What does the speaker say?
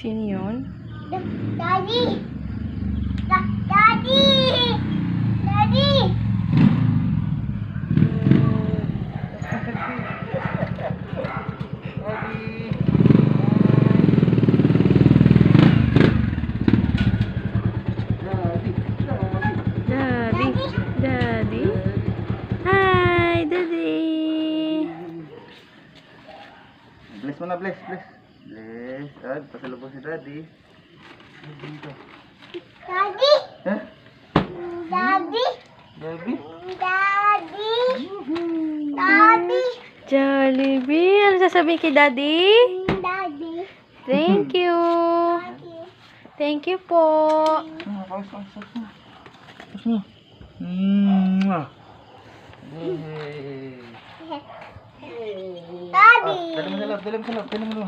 Sino yun? Daddy! Daddy! Daddy! Daddy. Daddy. Hi, Daddy. Bless mo na, bless. Bless. Ay, pasalubong si Daddy. Daddy! Ha? Daddy! Daddy? Daddy! Daddy! Jollibee. Ano sasabihin kay Daddy? Daddy! Thank you. Thank you po. Paus mo. Mwah. Daddy! Dali mo sa loob. Dali mo.